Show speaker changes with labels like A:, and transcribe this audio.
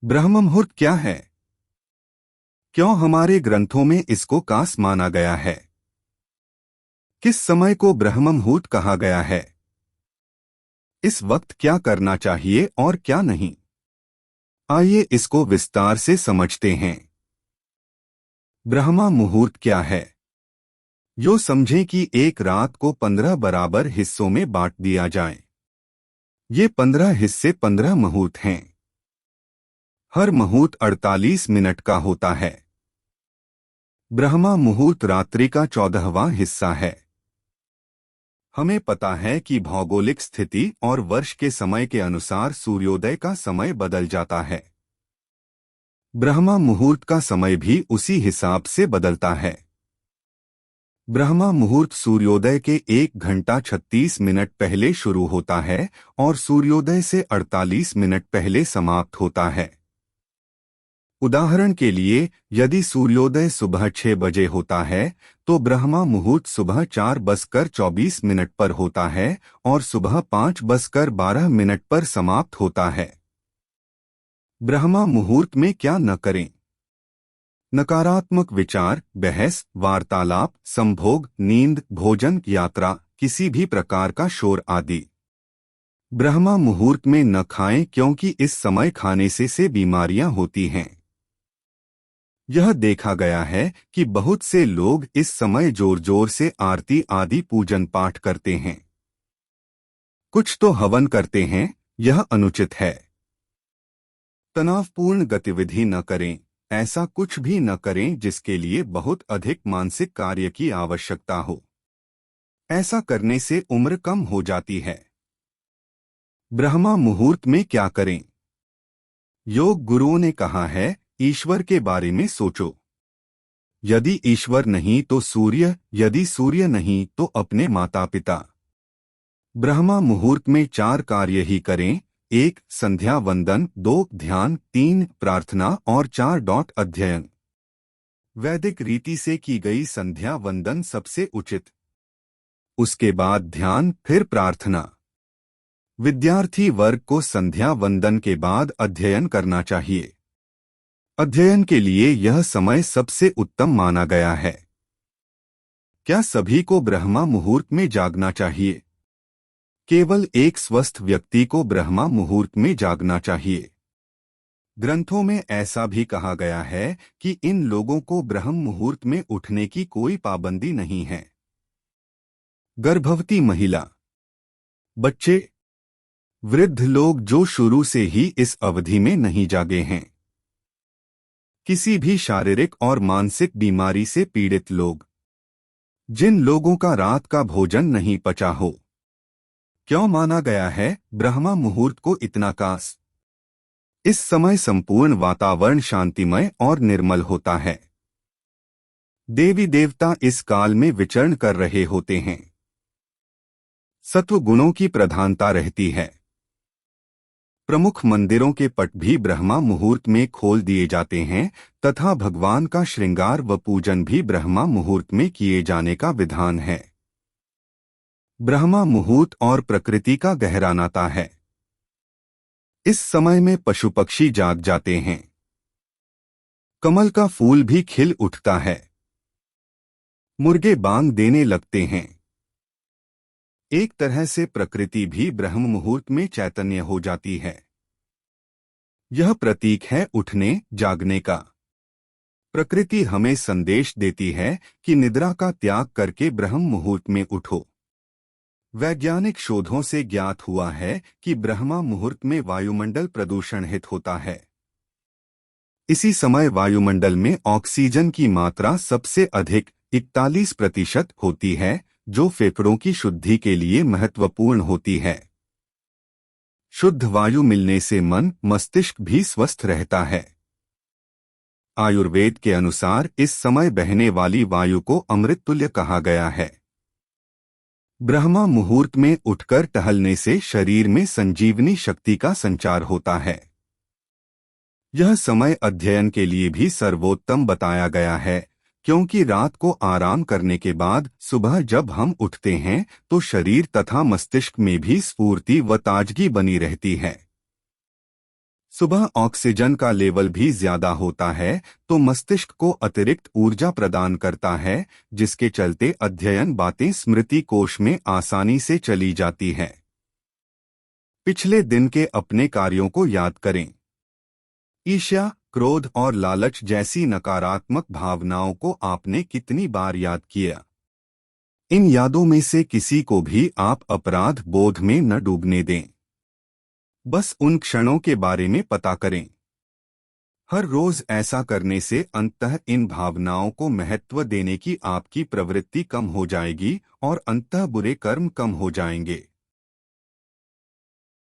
A: ब्रह्म मुहूर्त क्या है? क्यों हमारे ग्रंथों में इसको कास माना गया है? किस समय को ब्रह्म मुहूर्त कहा गया है? इस वक्त क्या करना चाहिए और क्या नहीं? आइए इसको विस्तार से समझते हैं। ब्रह्म मुहूर्त क्या है? यो समझें कि एक रात को 15 बराबर हिस्सों में बांट दिया जाए। ये 15 हिस्से 15 मुहूर्त हैं। हर मुहूर्त 48 मिनट का होता है। ब्रह्म मुहूर्त रात्रि का 14वां हिस्सा है। हमें पता है कि भौगोलिक स्थिति और वर्ष के समय के अनुसार सूर्योदय का समय बदल जाता है। ब्रह्म मुहूर्त का समय भी उसी हिसाब से बदलता है। ब्रह्म मुहूर्त सूर्योदय के 1 घंटा 36 मिनट पहले शुरू होता है और सूर्योदय से 48 मिनट पहले समाप्त होता है। उदाहरण के लिए, यदि सूर्योदय सुबह 6 बजे होता है तो ब्रह्म मुहूर्त सुबह 4:24 पर होता है और सुबह 5:12 पर समाप्त होता है। ब्रह्म मुहूर्त में क्या न करें? नकारात्मक विचार, बहस, वार्तालाप, संभोग, नींद, भोजन, यात्रा, किसी भी प्रकार का शोर आदि। ब्रह्म मुहूर्त में न खाएं क्योंकि इस समय खाने से बीमारियां होती हैं। यह देखा गया है कि बहुत से लोग इस समय जोर जोर से आरती आदि पूजन पाठ करते हैं। कुछ तो हवन करते हैं, यह अनुचित है। तनावपूर्ण गतिविधि न करें। ऐसा कुछ भी न करें जिसके लिए बहुत अधिक मानसिक कार्य की आवश्यकता हो। ऐसा करने से उम्र कम हो जाती है। ब्रह्म मुहूर्त में क्या करें? योग गुरुओं ने कहा है, ईश्वर के बारे में सोचो। यदि ईश्वर नहीं तो सूर्य, यदि सूर्य नहीं तो अपने माता पिता। ब्रह्म मुहूर्त में 4 कार्य ही करें। 1 संध्या वंदन, 2 ध्यान, 3 प्रार्थना और 4 अध्ययन। वैदिक रीति से की गई संध्या वंदन सबसे उचित। उसके बाद ध्यान, फिर प्रार्थना। विद्यार्थी वर्ग को संध्या वंदन के बाद अध्ययन करना चाहिए। अध्ययन के लिए यह समय सबसे उत्तम माना गया है। क्या सभी को ब्रह्म मुहूर्त में जागना चाहिए? केवल एक स्वस्थ व्यक्ति को ब्रह्म मुहूर्त में जागना चाहिए। ग्रंथों में ऐसा भी कहा गया है कि इन लोगों को ब्रह्म मुहूर्त में उठने की कोई पाबंदी नहीं है। गर्भवती महिला, बच्चे, वृद्ध लोग जो शुरू से ही इस अवधि में नहीं जागे हैं, किसी भी शारीरिक और मानसिक बीमारी से पीड़ित लोग, जिन लोगों का रात का भोजन नहीं पचा हो। क्यों माना गया है ब्रह्म मुहूर्त को इतना खास? इस समय संपूर्ण वातावरण शांतिमय और निर्मल होता है। देवी देवता इस काल में विचरण कर रहे होते हैं। सत्व गुणों की प्रधानता रहती है। प्रमुख मंदिरों के पट भी ब्रह्म मुहूर्त में खोल दिए जाते हैं तथा भगवान का श्रृंगार व पूजन भी ब्रह्म मुहूर्त में किए जाने का विधान है। ब्रह्म मुहूर्त और प्रकृति का गहरा नाता है। इस समय में पशु पक्षी जाग जाते हैं। कमल का फूल भी खिल उठता है। मुर्गे बांग देने लगते हैं। एक तरह से प्रकृति भी ब्रह्म मुहूर्त में चैतन्य हो जाती है। यह प्रतीक है उठने, जागने का। प्रकृति हमें संदेश देती है कि निद्रा का त्याग करके ब्रह्म मुहूर्त में उठो। वैज्ञानिक शोधों से ज्ञात हुआ है कि ब्रह्म मुहूर्त में वायुमंडल प्रदूषण रहित होता है। इसी समय वायुमंडल में ऑक्सीजन की मात्रा सबसे अधिक 41% होती है, जो फेफड़ों की शुद्धि के लिए महत्वपूर्ण होती है। शुद्ध वायु मिलने से मन, मस्तिष्क भी स्वस्थ रहता है। आयुर्वेद के अनुसार इस समय बहने वाली वायु को अमृत तुल्य कहा गया है। ब्रह्म मुहूर्त में उठकर टहलने से शरीर में संजीवनी शक्ति का संचार होता है। यह समय अध्ययन के लिए भी सर्वोत्तम बताया गया है, क्योंकि रात को आराम करने के बाद सुबह जब हम उठते हैं तो शरीर तथा मस्तिष्क में भी स्फूर्ति व ताजगी बनी रहती है। सुबह ऑक्सीजन का लेवल भी ज्यादा होता है तो मस्तिष्क को अतिरिक्त ऊर्जा प्रदान करता है, जिसके चलते अध्ययन बातें स्मृति कोश में आसानी से चली जाती है। पिछले दिन के अपने कार्यों को याद करें। ईर्ष्या, क्रोध और लालच जैसी नकारात्मक भावनाओं को आपने कितनी बार याद किया? इन यादों में से किसी को भी आप अपराध बोध में न डूबने दें। बस उन क्षणों के बारे में पता करें। हर रोज ऐसा करने से अंततः इन भावनाओं को महत्व देने की आपकी प्रवृत्ति कम हो जाएगी और अंततः बुरे कर्म कम हो जाएंगे।